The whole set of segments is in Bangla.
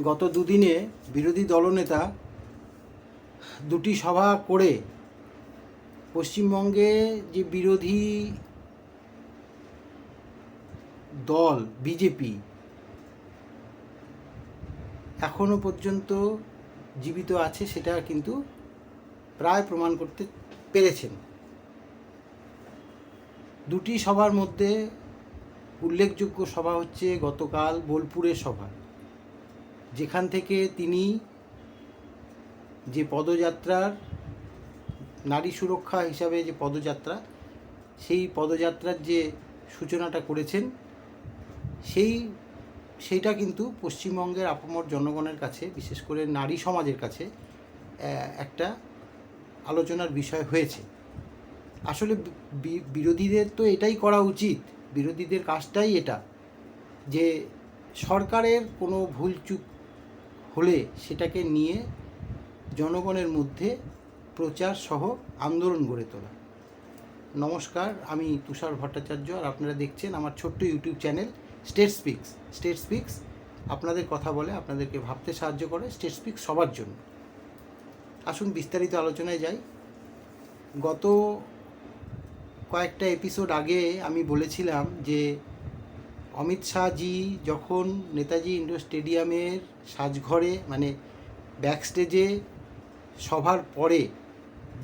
গত দুদিনে বিরোধী দলনেতা দুটি সভা করে পশ্চিমবঙ্গে যে বিরোধী দল বিজেপি এখনও পর্যন্ত জীবিত আছে সেটা কিন্তু প্রায় প্রমাণ করতে পেরেছেন। দুটি সভার মধ্যে উল্লেখযোগ্য সভা হচ্ছে গতকাল বোলপুরের সভা, যেখান থেকে তিনি যে পদযাত্রার নারী সুরক্ষা হিসাবে যে পদযাত্রা, সেই পদযাত্রার যে সূচনাটা করেছেন সেইটা কিন্তু পশ্চিমবঙ্গের আপামর জনগণের কাছে, বিশেষ করে নারী সমাজের কাছে একটা আলোচনার বিষয় হয়েছে। আসলে বিরোধীদের তো এটাই করা উচিত, বিরোধীদের কাজটাই এটা, যে সরকারের কোনো ভুলচুক হলে সেটাকে নিয়ে জনগণের মধ্যে প্রচার সহ আন্দোলন গড়ে তোলা। নমস্কার, আমি তুষার ভট্টাচার্য, আর আপনারা দেখছেন আমার ছোট্ট YouTube channel state speaks. State speaks আপনাদের কথা বলে, আপনাদেরকে ভাবতে সাহায্য করে। স্টেট স্পিক্স সবার জন্য। আসুন বিস্তারিত আলোচনায় যাই। গত কয়েকটা এপিসোড আগে আমি বলেছিলাম যে অমিত শাহজি যখন নেতাজি ইন্ডোর স্টেডিয়ামের সাজঘরে মানে ব্যাকস্টেজে সভার পরে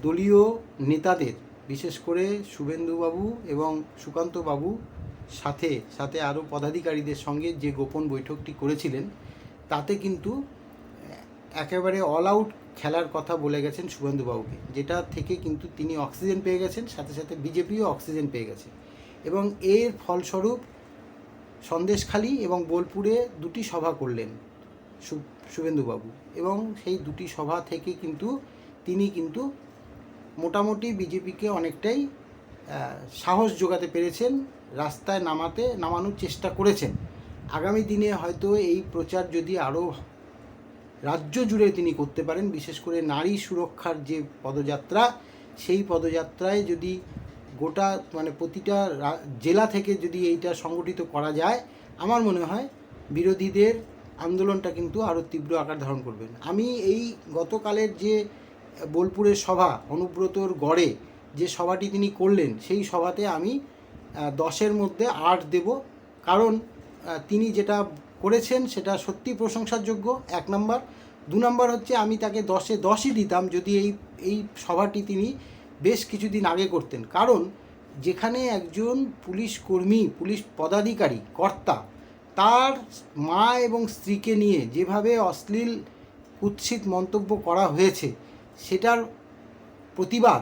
দলীয় নেতাদের, বিশেষ করে শুভেন্দুবাবু এবং সুকান্তবাবু সাথে সাথে আরও পদাধিকারীদের সঙ্গে যে গোপন বৈঠকটি করেছিলেন, তাতে কিন্তু একেবারে অল আউট খেলার কথা বলে গেছেন শুভেন্দুবাবুকে, যেটা থেকে কিন্তু তিনি অক্সিজেন পেয়ে গেছেন, সাথে সাথে বিজেপিও অক্সিজেন পেয়ে গেছে। এবং এর ফলস্বরূপ সন্দেশখালি এবং বোলপুরে দুটি সভা করলেন শুভেন্দুবাবু, এবং সেই দুটি সভা থেকে কিন্তু তিনি কিন্তু মোটামুটি বিজেপিকে অনেকটাই সাহস জোগাতে পেরেছেন, রাস্তায় নামানোর চেষ্টা করেছেন। আগামী দিনে হয়তো এই প্রচার যদি আরও রাজ্য জুড়ে তিনি করতে পারেন, বিশেষ করে নারী সুরক্ষার যে পদযাত্রা, সেই পদযাত্রায় যদি গোটা মানে প্রতিটা জেলা থেকে যদি এইটা সংগঠিত করা যায়, আমার মনে হয় বিরোধীদের আন্দোলনটা কিন্তু আরও তীব্র আকার ধারণ করবেন। আমি এই গতকালের যে বোলপুরের সভা, অনুব্রতর গড়ে যে সভাটি তিনি করলেন, সেই সভাতে আমি 10-এর মধ্যে 8 দেব। কারণ তিনি যেটা করেছেন সেটা সত্যি প্রশংসার যোগ্য, 1 নম্বর। 2 নম্বর হচ্ছে আমি তাকে 10-এ 10ই দিতাম যদি এই সভাটি তিনি বেশ কিছুদিন আগে করতেন। কারণ যেখানে একজন পুলিশ কর্মী, পুলিশ পদাধিকারী, কর্তা, তার মা এবং স্ত্রীকে নিয়ে যেভাবে অশ্লীল কুৎসিত মন্তব্য করা হয়েছে, সেটার প্রতিবাদ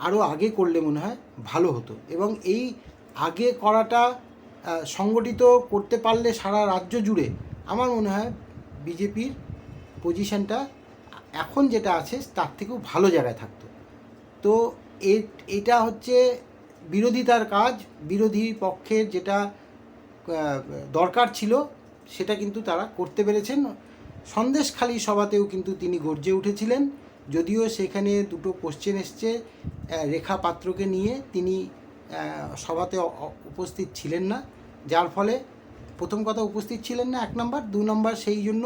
আরও আগে করলে মনে হয় ভালো হতো। এবং এই আগে করাটা সংগঠিত করতে পারলে সারা রাজ্য জুড়ে আমার মনে হয় বিজেপির পজিশনটা এখন যেটা আছে তার থেকেও ভালো জায়গায় থাকতো। তো এটা হচ্ছে বিরোধিতার কাজ। বিরোধী পক্ষের যেটা দরকার ছিল সেটা কিন্তু তারা করতে পেরেছেন। সন্দেশখালি সভাতেও কিন্তু তিনি গর্জে উঠেছিলেন, যদিও সেখানে দুটো কোশ্চেন এসছে রেখা পাত্রকে নিয়ে, তিনি সভাতে উপস্থিত ছিলেন না, যার ফলে প্রথম কথা উপস্থিত ছিলেন না 1 নম্বর। 2 নম্বর সেই জন্য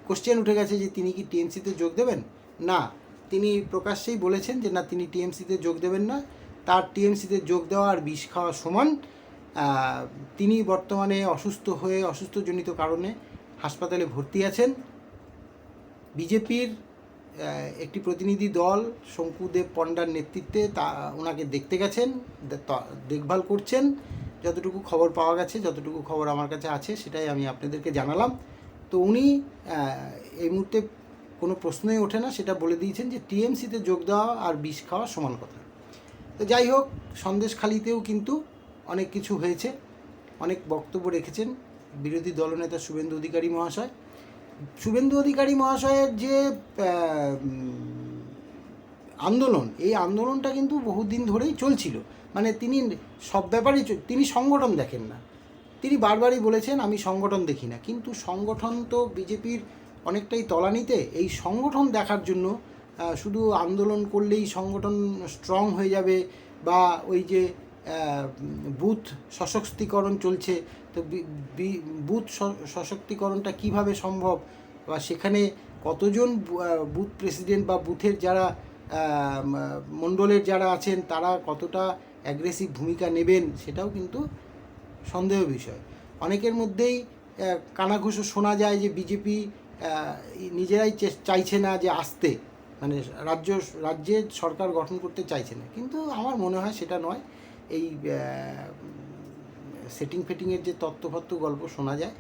কোশ্চেন উঠে গেছে যে তিনি কি টিএমসিতে যোগ দেবেন। না, তিনি প্রকাশ্যেই বলেছেন যে না, তিনি টিএমসিতে যোগ দেবেন না, তার টিএমসিতে যোগ দেওয়া আর বিষ খাওয়া সমান। তিনি বর্তমানে অসুস্থজনিত কারণে হাসপাতালে ভর্তি আছেন। বিজেপির একটি প্রতিনিধি দল শঙ্কুদেব পণ্ডার নেতৃত্বে ওনাকে দেখতে গেছেন, দেখভাল করছেন। যতটুকু খবর পাওয়া গেছে, যতটুকু খবর আমার কাছে আছে, সেটাই আমি আপনাদেরকে জানালাম। তো উনি এই মুহূর্তে কোনো প্রশ্নই ওঠে না, সেটা বলে দিয়েছেন যে টিএমসিতে যোগ দেওয়া আর বিষ খাওয়া সমান কথা। তো যাই হোক, সন্দেশখালিতেও কিন্তু অনেক কিছু হয়েছে, অনেক বক্তব্য রেখেছেন বিরোধী দলনেতা শুভেন্দু অধিকারী মহাশয়। শুভেন্দু অধিকারী মহাশয়ের যে আন্দোলন, এই আন্দোলনটা কিন্তু বহুদিন ধরেই চলছিল। মানে তিনি সব ব্যাপারেই তিনি সংগঠন দেখেন না। তিনি বারবারই বলেছেন আমি সংগঠন দেখি না, কিন্তু সংগঠন তো বিজেপির অনেকটাই তলানিতে। এই সংগঠন দেখার জন্য শুধু আন্দোলন করলেই সংগঠন স্ট্রং হয়ে যাবে, বা ওই যে বুথ সশক্তিকরণ চলছে, তো বুথ সশক্তিকরণটা কিভাবে সম্ভব, বা সেখানে কতজন বুথ প্রেসিডেন্ট বা বুথের যারা মণ্ডলের যারা আছেন তারা কতটা অ্যাগ্রেসিভ ভূমিকা নেবেন, সেটাও কিন্তু সন্দেহ বিষয়। অনেকের মধ্যেই কানাঘুষো শোনা যায় যে বিজেপি নিজেরাই চাইছে না যে আসতে, মানে রাজ্যে সরকার গঠন করতে চাইছে না, কিন্তু আমার মনে হয় সেটা নয়। এই সেটিং ফেটিংয়ের যে তত্ত্বফত্ত্ব গল্প শোনা যায়,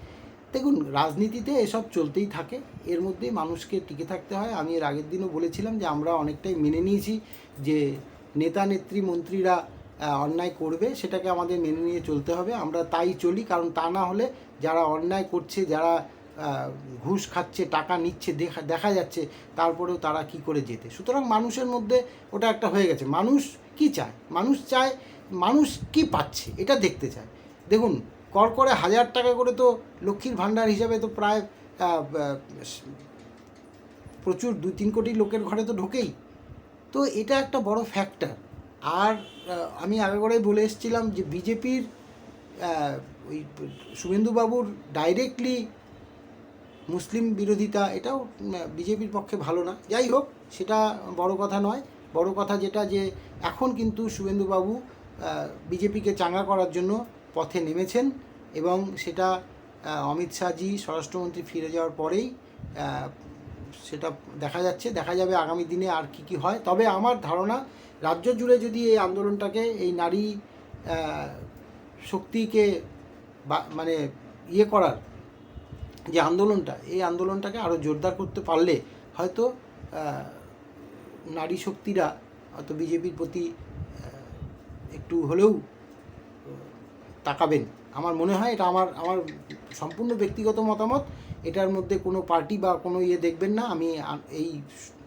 দেখুন রাজনীতিতে এসব চলতেই থাকে, এর মধ্যেই মানুষকে টিকে থাকতে হয়। আমি এর আগের দিনও বলেছিলাম যে আমরা অনেকটাই মেনে নিয়েছি যে নেতা নেত্রী মন্ত্রীরা অন্যায় করবে, সেটাকে আমাদের মেনে নিয়ে চলতে হবে, আমরা তাই চলি। কারণ তা না হলে যারা অন্যায় করছে, যারা ঘুষ খাচ্ছে, টাকা নিচ্ছে দেখা যাচ্ছে, তারপরেও তারা কি করে যেতে। সুতরাং মানুষের মধ্যে ওটা একটা হয়ে গেছে। মানুষ কি চায়, মানুষ কি পাচ্ছে এটা দেখতে চায়। দেখুন করে 1000 টাকা করে তো লক্ষ্মীর ভাণ্ডার হিসাবে তো প্রায় প্রচুর 2-3 কোটি লোকের ঘরে তো ঢোকেই, তো এটা একটা বড় ফ্যাক্টর। আর আমি আগে করেই বলে এসেছিলাম যে বিজেপির ওই শুভেন্দুবাবুর ডাইরেক্টলি মুসলিম বিরোধিতা, এটাও বিজেপির পক্ষে ভালো না। যাই হোক, সেটা বড় কথা নয়। বড় কথা যেটা, যে এখন কিন্তু শুভেন্দুবাবু বিজেপিকে চাঙ্গা করার জন্য পথে নেমেছেন, এবং সেটা অমিত শাহজি স্বরাষ্ট্রমন্ত্রী ফিরে যাওয়ার পরেই সেটা দেখা যাবে আগামী দিনে আর কি কি হয়। তবে আমার ধারণা রাজ্য জুড়ে যদি এই আন্দোলনটাকে, এই নারী শক্তিকে মানে করার যে আন্দোলনটা, এই আন্দোলনটাকে আরও জোরদার করতে পারলে হয়তো নারী শক্তিরা হয়তো বিজেপির প্রতি একটু হলেও তাকাবেন। আমার মনে হয় এটা আমার সম্পূর্ণ ব্যক্তিগত মতামত, এটার মধ্যে কোনো পার্টি বা কোনো দেখবেন না। আমি এই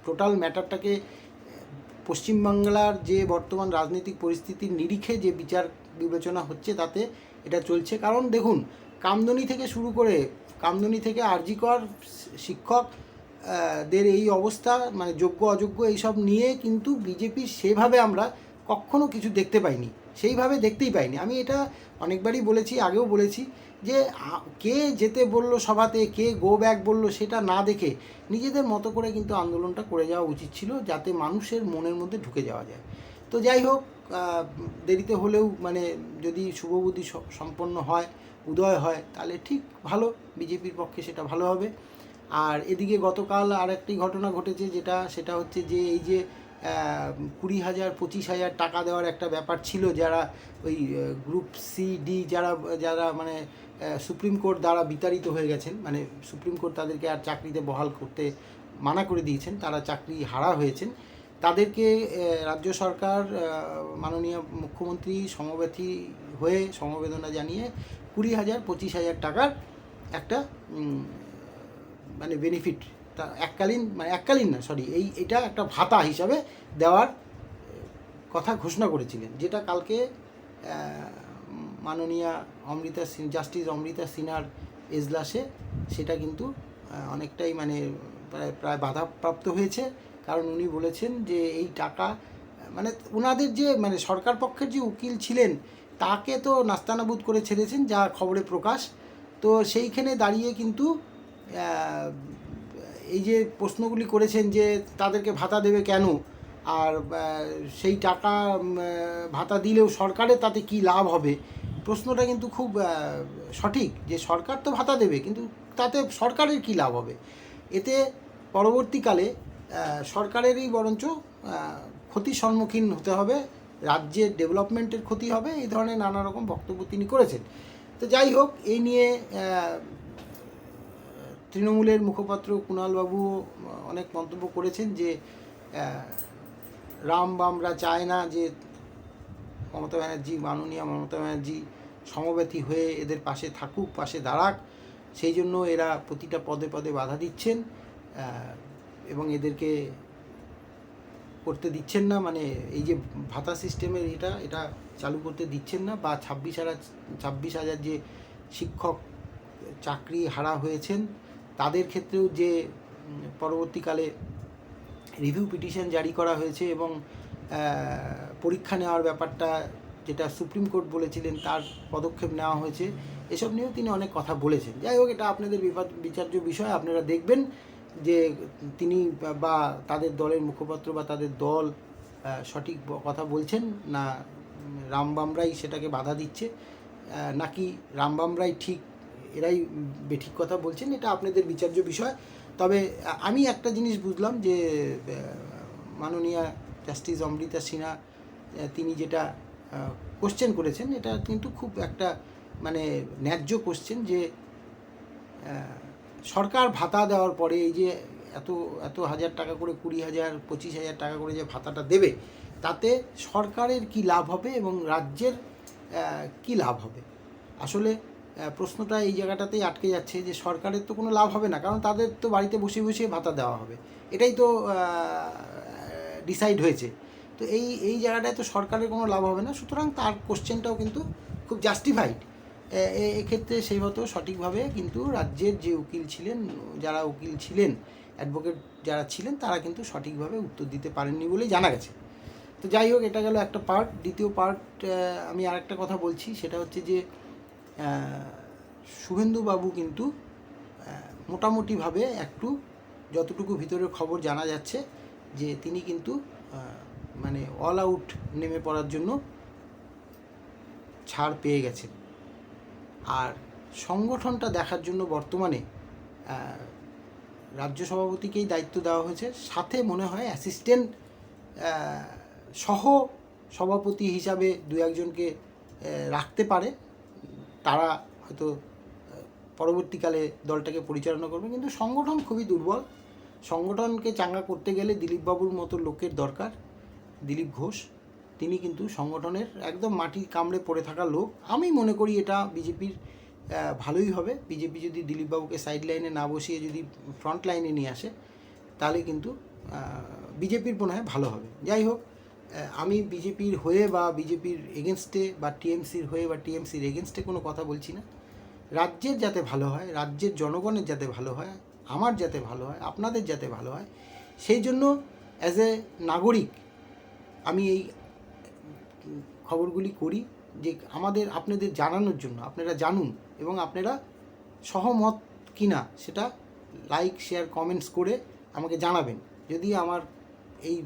টোটাল ম্যাটারটাকে পশ্চিমবাংলার যে বর্তমান রাজনৈতিক পরিস্থিতির নিরিখে যে বিচার বিবেচনা হচ্ছে তাতে এটা চলছে। কারণ দেখুন, কামদুনি থেকে আরজি কর শিক্ষকদের এই অবস্থা, মানে যোগ্য অযোগ্য এইসব নিয়ে কিন্তু বিজেপি সেভাবে আমরা কখনো কিছু দেখতে পাইনি, সেইভাবে দেখতেই পাইনি। আমি এটা অনেকবারই বলেছি, আগেও বলেছি, যে কে যেতে বলল সভাতে, কে গো ব্যাক বলল, সেটা না দেখে নিজেদের মতো করে কিন্তু আন্দোলনটা করে যাওয়া উচিত ছিল, যাতে মানুষের মনের মধ্যে ঢুকে যাওয়া যায়। তো যাই হোক, দেরিতে হলেও মানে যদি শুভবুদ্ধি সম্পন্ন হয়, উদয় হয়, তাহলে ঠিক ভালো, বিজেপির পক্ষে সেটা ভালো হবে। আর এদিকে গতকাল আর একটি ঘটনা ঘটেছে, সেটা হচ্ছে যে এই যে 20,000-25,000 টাকা দেওয়ার একটা ব্যাপার ছিল, যারা ওই গ্রুপ সি ডি যারা মানে সুপ্রিম কোর্ট দ্বারা বিতাড়িত হয়ে গেছেন, মানে সুপ্রিম কোর্ট তাদেরকে আর চাকরিতে বহাল করতে মানা করে দিয়েছেন, তারা চাকরি হারা হয়েছেন, তাদেরকে রাজ্য সরকার মাননীয় মুখ্যমন্ত্রী সমব্যথী হয়ে সমবেদনা জানিয়ে 20,000-25,000 টাকার একটা মানে বেনিফিট, এটা একটা ভাতা হিসাবে দেওয়ার কথা ঘোষণা করেছিলেন, যেটা কালকে মাননীয়া জাস্টিস অমৃতা সিনহার এজলাসে সেটা কিন্তু অনেকটাই মানে প্রায় বাধাপ্রাপ্ত হয়েছে। কারণ উনি বলেছেন যে এই টাকা মানে ওনাদের যে মানে সরকার পক্ষের যে উকিল ছিলেন তাকে তো নাস্তানাবুদ করে ছেড়েছেন, যা খবরে প্রকাশ। তো সেইখানে দাঁড়িয়ে কিন্তু এই যে প্রশ্নগুলি করেছেন যে তাদেরকে ভাতা দেবে কেন, আর সেই টাকা ভাতা দিলেও সরকারের তাতে কি লাভ হবে, প্রশ্নটা কিন্তু খুব সঠিক, যে সরকার তো ভাতা দেবে, কিন্তু তাতে সরকারের কি লাভ হবে। এতে পরবর্তীকালে সরকারেরই বরঞ্চ ক্ষতির সম্মুখীন হতে হবে, রাজ্যের ডেভেলপমেন্টের ক্ষতি হবে, এই ধরনের নানা রকম বক্তব্য তিনি করেছেন। তো যাই হোক, এই নিয়ে তৃণমূলের মুখপাত্র কুণালবাবুও অনেক মন্তব্য করেছেন যে রাম বামরা চায় না যে মাননীয় মমতা ব্যানার্জি সমব্যথী হয়ে এদের পাশে থাকুক, পাশে দাঁড়াক, সেই জন্য এরা প্রতিটা পদে পদে বাধা দিচ্ছেন এবং এদেরকে করতে দিচ্ছেন না, মানে এই যে ভাতা সিস্টেমের এটা চালু করতে দিচ্ছেন না, বা 26,000 যে শিক্ষক চাকরি হারা হয়েছেন তাদের ক্ষেত্রেও যে পরবর্তীকালে রিভিউ পিটিশন জারি করা হয়েছে এবং পরীক্ষা নেওয়ার ব্যাপারটা যেটা সুপ্রিম কোর্ট বলেছিলেন তার পদক্ষেপ নেওয়া হয়েছে, এসব নিয়েও তিনি অনেক কথা বলেছেন। যাই হোক, এটা আপনাদের বিচার্য বিষয়, আপনারা দেখবেন যে তিনি বা তাদের দলের মুখপাত্র বা তাদের দল সঠিক কথা বলছেন না রামবামরাই সেটাকে বাধা দিচ্ছে, নাকি রামবামরাই ঠিক এরাই বেঠিক কথা বলছেন, এটা আপনাদের বিচার্য বিষয়। তবে আমি একটা জিনিস বুঝলাম যে মাননীয়া জাস্টিস অমৃতা সিনহা তিনি যেটা কোশ্চেন করেছেন, এটা কিন্তু খুব একটা মানে ন্যায্য কোশ্চেন, যে সরকার ভাতা দেওয়ার পরে এই যে এত এত হাজার টাকা করে 20,000 25,000 টাকা করে যে ভাতাটা দেবে, তাতে সরকারের কি লাভ হবে এবং রাজ্যের কি লাভ হবে। আসলে প্রশ্নটা এই জায়গাটাতেই আটকে যাচ্ছে যে সরকারের তো কোনো লাভ হবে না, কারণ তাদের তো বাড়িতে বসে বসে ভাতা দেওয়া হবে, এটাই তো ডিসাইড হয়েছে। তো এই জায়গাটায় তো সরকারের কোনো লাভ হবে না, সুতরাং তার কোশ্চেনটাও কিন্তু খুব জাস্টিফাইড। এক্ষেত্রে সেই মতো সঠিকভাবে কিন্তু রাজ্যের যে উকিল ছিলেন, যারা উকিল ছিলেন, অ্যাডভোকেট যারা ছিলেন, তারা কিন্তু সঠিকভাবে উত্তর দিতে পারেননি বলেই জানা গেছে। তো যাই হোক, এটা গেল একটা পার্ট। দ্বিতীয় পার্ট আমি আরেকটা কথা বলছি, সেটা হচ্ছে যে শুভেন্দুবাবু কিন্তু মোটামুটিভাবে একটু যতটুকু ভিতরের খবর জানা যাচ্ছে যে তিনি কিন্তু মানে অল আউট নেমে পড়ার জন্য ছাড় পেয়ে গেছেন। আর সংগঠনটা দেখার জন্য বর্তমানে রাজ্য সভাপতিকেই দায়িত্ব দেওয়া হয়েছে, সাথে মনে হয় অ্যাসিস্ট্যান্ট সহ সভাপতি হিসাবে 2-1জনকে রাখতে পারে, তারা হয়তো পরবর্তীকালে দলটাকে পরিচালনা করবে। কিন্তু সংগঠন খুবই দুর্বল, সংগঠনকে চাঙ্গা করতে গেলে দিলীপবাবুর মতো লোকের দরকার। দিলীপ ঘোষ, তিনি কিন্তু সংগঠনের একদম মাটি কামড়ে পড়ে থাকা লোক। আমি মনে করি এটা বিজেপির ভালোই হবে। বিজেপি যদি দিলীপবাবুকে সাইড লাইনে না বসিয়ে যদি ফ্রন্ট লাইনে নিয়ে আসে, তাহলে কিন্তু বিজেপির মনে হয় ভালো হবে। যাই হোক, আমি বিজেপির হয়ে বা বিজেপির এগেনস্টে বা টিএমসির হয়ে বা টিএমসির এগেনস্টে কোনো কথা বলছি না। রাজ্যের যাতে ভালো হয়, রাজ্যের জনগণের যাতে ভালো হয়, আমার যাতে ভালো হয়, আপনাদের যাতে ভালো হয়, সেই জন্য অ্যাজ এ নাগরিক আমি এই খবরগুলি করি, যে আপনাদের জানানোর জন্য, আপনারা জানুন এবং আপনারা সহমত কিনা সেটা লাইক, শেয়ার, কমেন্টস করে আমাকে জানাবেন। যদি আমার এই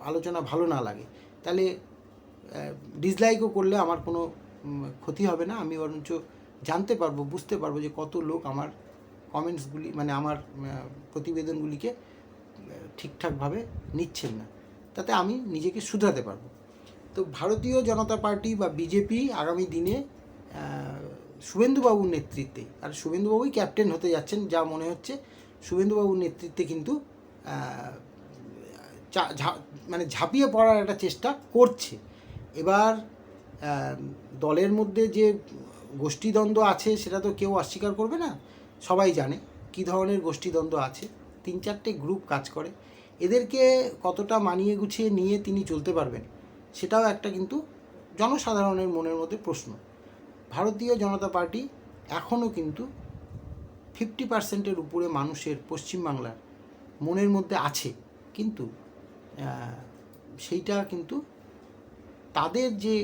আলোচনা ভালো না লাগে, তাহলে ডিসলাইকও করলে আমার কোনো ক্ষতি হবে না। আমি বরঞ্চ জানতে পারবো, বুঝতে পারবো যে কত লোক আমার কমেন্টসগুলি মানে আমার প্রতিবেদনগুলিকে ঠিকঠাকভাবে নিচ্ছেন না, তাতে আমি নিজেকে শুধরাতে পারবো। তো ভারতীয় জনতা পার্টি বা বিজেপি আগামী দিনে শুভেন্দুবাবুর নেতৃত্বে, আর শুভেন্দুবাবুই ক্যাপ্টেন হতে যাচ্ছেন যা মনে হচ্ছে, শুভেন্দুবাবুর নেতৃত্বে কিন্তু মানে ঝাঁপিয়ে পড়ার একটা চেষ্টা করছে। এবার দলের মধ্যে যে গোষ্ঠীদ্বন্দ্ব আছে সেটা তো কেউ অস্বীকার করবে না, সবাই জানে কী ধরনের গোষ্ঠীদ্বন্দ্ব আছে। 3-4টে গ্রুপ কাজ করে, এদেরকে কতটা মানিয়ে গুছিয়ে নিয়ে তিনি চলতে পারবেন, সেটাও একটা কিন্তু জনসাধারণের মনের মধ্যে প্রশ্ন। ভারতীয় জনতা পার্টি এখনও কিন্তু 50%-এর উপরে মানুষের পশ্চিমবাংলার মনের মধ্যে আছে, কিন্তু সেইটা কিন্তু তাদের যে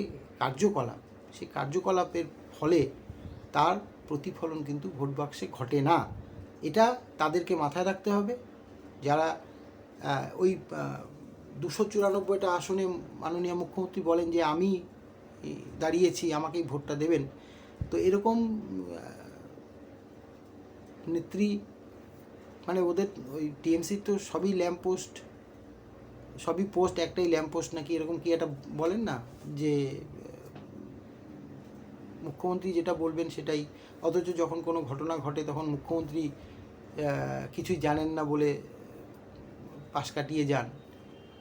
কার্যকলাপ, সেই কার্যকলাপের ফলে তার প্রতিফলন কিন্তু ভোট বাক্সে ঘটে না। এটা তাদেরকে মাথায় রাখতে হবে। যারা ওই 294টা আসনে মাননীয় মুখ্যমন্ত্রী বলেন যে আমি দাঁড়িয়েছি, আমাকেই ভোটটা দেবেন, তো এরকম নেত্রী মানে ওদের ওই টিএমসির তো সবই ল্যাম্পপোস্ট, সবই পোস্ট, একটাই ল্যাম্পপোস্ট নাকি এরকম কি একটা বলেন না, যে মুখ্যমন্ত্রী যেটা বলবেন সেটাই, অথচ যখন কোনো ঘটনা ঘটে তখন মুখ্যমন্ত্রী কিছুই জানেন না বলে পাশ কাটিয়ে যান।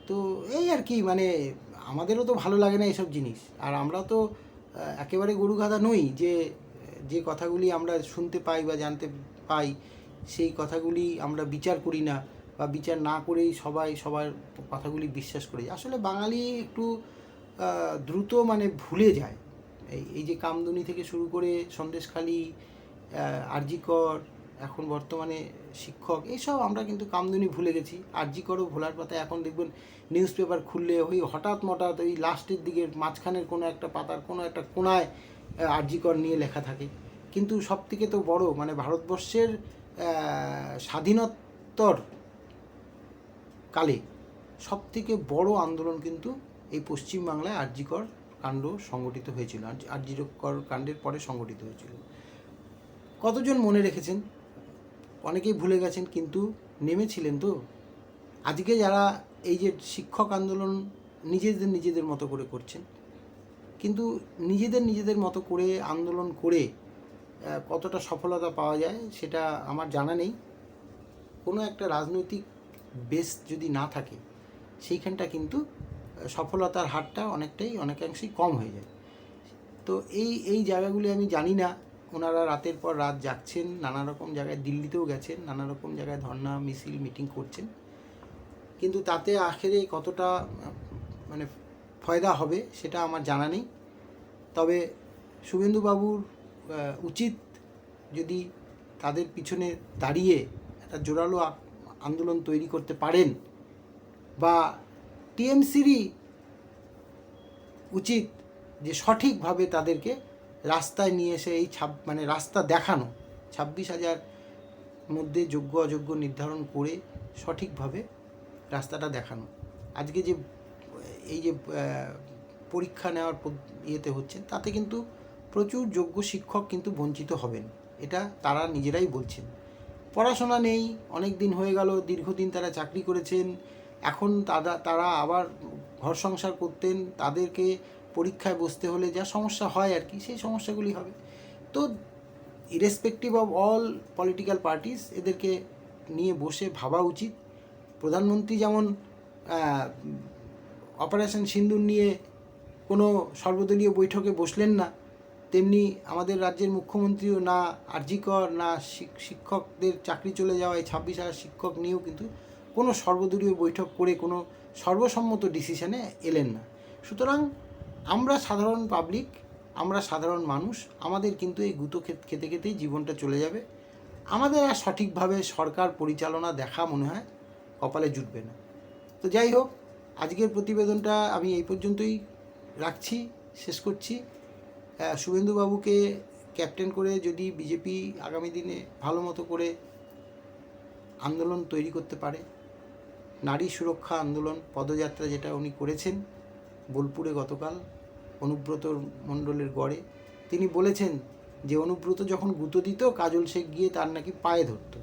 তো এই আর কি, মানে আমাদেরও তো ভালো লাগে না এসব জিনিস, আর আমরা তো একেবারে গরু গাধা নই যে যে কথাগুলি আমরা শুনতে পাই বা জানতে পাই সেই কথাগুলি আমরা বিচার করি না, বা বিচার না করেই সবার কথাগুলি বিশ্বাস করি। আসলে বাঙালি একটু দ্রুত মানে ভুলে যায়। এই যে কামদুনি থেকে শুরু করে সন্দেশখালি, আরজিকর, এখন বর্তমানে শিক্ষক, এইসব আমরা কিন্তু কামদুনি ভুলে গেছি। আরজি করও ভোলার পাতায় এখন দেখবেন নিউজ পেপার খুললে ওই হঠাৎ ওই লাস্টের দিকে মাঝখানের কোনো একটা পাতার কোনো একটা কোণায় আরজি কর নিয়ে লেখা থাকে। কিন্তু সব থেকে তো বড়, মানে ভারতবর্ষের স্বাধীনোত্তর কালে সব থেকে বড় আন্দোলন কিন্তু এই পশ্চিমবাংলায় আরজি কর কাণ্ড সংগঠিত হয়েছিল, আরজি কর কাণ্ডের পরে সংগঠিত হয়েছিল। কতজন মনে রেখেছেন? অনেকেই ভুলে গেছেন, কিন্তু নেমেছিলেন তো। আজকে যারা এই যে শিক্ষক আন্দোলন নিজেদের মতো করে করছেন, কিন্তু নিজেদের মতো করে আন্দোলন করে কতটা সফলতা পাওয়া যায় সেটা আমার জানা নেই। কোনো একটা রাজনৈতিক বেস যদি না থাকে সেইখানটা কিন্তু সফলতার হারটা অনেকাংশেই কম হয়ে যায়। তো এই জায়গাগুলি আমি জানি না। ওনারা রাতের পর রাত যাচ্ছেন, নানা রকম জায়গায়, দিল্লিতেও গেছেন, নানা রকম জায়গায় ধর্না মিছিল মিটিং করছেন, কিন্তু তাতে আখেরে কতটা মানে ফয়দা হবে সেটা আমার জানা নেই। তবে শুভেন্দুবাবুর উচিত, যদি তাদের পিছনে দাঁড়িয়ে একটা জোরালো আন্দোলন তৈরি করতে পারেন, বা টিএমসিরই উচিত যে সঠিকভাবে তাদেরকে রাস্তায় নিয়ে এসে এই রাস্তা দেখানো, 26,000 মধ্যে যোগ্য অযোগ্য নির্ধারণ করে সঠিকভাবে রাস্তাটা দেখানো। আজকে যে এই যে পরীক্ষা নেওয়ার ইয়েতে হচ্ছে, তাতে কিন্তু প্রচুর যোগ্য শিক্ষক কিন্তু বঞ্চিত হবেন, এটা তারা নিজেরাই বলছেন। পড়াশোনা নেই, অনেক দিন হয়ে গেল, দীর্ঘদিন তারা চাকরি করেছেন, এখন তারা আবার ঘর সংসার করতেন, তাদেরকে পরীক্ষায় বসতে হলে যা সমস্যা হয় আর কি, সেই সমস্যাগুলি হবে। তো irrespective of all political parties এদেরকে নিয়ে বসে ভাবা উচিত। প্রধানমন্ত্রী যেমন অপারেশন সিন্দুর নিয়ে কোনো সর্বদলীয় বৈঠকে বসলেন না, তেমনি আমাদের রাজ্যের মুখ্যমন্ত্রীও না আরজি কর, না শিক্ষকদের চাকরি চলে যাওয়া এই 26,000 শিক্ষক নিয়েও কিন্তু কোনো সর্বদলীয় বৈঠক করে কোনো সর্বসম্মত ডিসিশনে এলেন না। সুতরাং আমরা সাধারণ পাবলিক, আমরা সাধারণ মানুষ, আমাদের কিন্তু এই গুঁতো খেতে খেতেই জীবনটা চলে যাবে। আমাদের আর সঠিকভাবে সরকার পরিচালনা দেখা মনে হয় কপালে জুটবে না। তো যাই হোক, আজকের প্রতিবেদনটা আমি এই পর্যন্তই রাখছি, শেষ করছি। শুভেন্দুবাবুকে ক্যাপ্টেন করে যদি বিজেপি আগামী দিনে ভালো মতো করে আন্দোলন তৈরি করতে পারে, নারী সুরক্ষা আন্দোলন পদযাত্রা যেটা উনি করেছেন বোলপুরে গতকাল অনুব্রত মণ্ডলের গড়ে, তিনি বলেছেন যে অনুব্রত যখন গুঁতো দিত, কাজল শেখ গিয়ে তার নাকি পায়ে ধরত।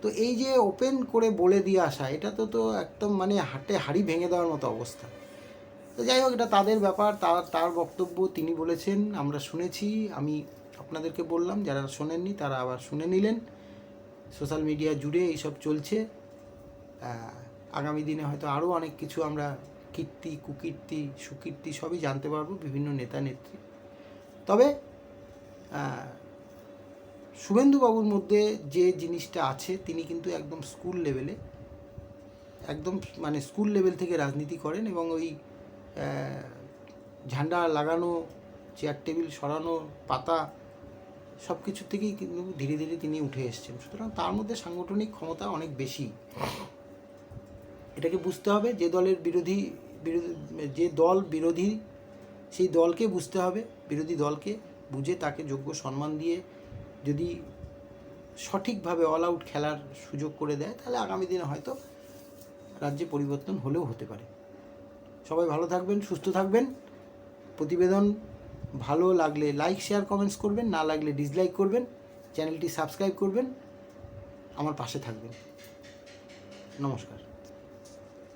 তো এই যে ওপেন করে বলে দিয়ে আসা, এটা তো একদম হাড়ি ভেঙে দেওয়ার মতো অবস্থা। তো যাই হোক, এটা তাদের ব্যাপার, তার বক্তব্য তিনি বলেছেন, আমরা শুনেছি, আমি আপনাদেরকে বললাম, যারা শোনেননি তারা আবার শুনে নিলেন। সোশ্যাল মিডিয়া জুড়ে এইসব চলছে। আগামী দিনে হয়তো আরও অনেক কিছু আমরা কীর্তি, কুকীর্তি, সুকীর্তি সবই জানতে পারবো বিভিন্ন নেতা নেত্রী। তবে শুভেন্দুবাবুর মধ্যে যে জিনিসটা আছে, তিনি কিন্তু একদম স্কুল লেভেল থেকে রাজনীতি করেন, এবং ওই ঝান্ডা লাগানো, চেয়ার টেবিল সরানো, পাতা সব কিছু থেকেই কিন্তু ধীরে ধীরে তিনি উঠে এসেছেন। সুতরাং তার মধ্যে সাংগঠনিক ক্ষমতা অনেক বেশি। এটাকে বুঝতে হবে, যে দল বিরোধী সেই দলকে বুঝতে হবে, বিরোধী দলকে বুঝে তাকে যোগ্য সম্মান দিয়ে যদি সঠিকভাবে অল আউট খেলার সুযোগ করে দেয়, তাহলে আগামী দিনে হয়তো রাজ্যে পরিবর্তন হলেও হতে পারে। সবাই ভালো থাকবেন, সুস্থ থাকবেন। প্রতিবেদন ভালো লাগলে লাইক, শেয়ার, কমেন্টস করবেন, না লাগলে ডিসলাইক করবেন। চ্যানেলটি সাবস্ক্রাইব করবেন, আমার পাশে থাকবেন। নমস্কার।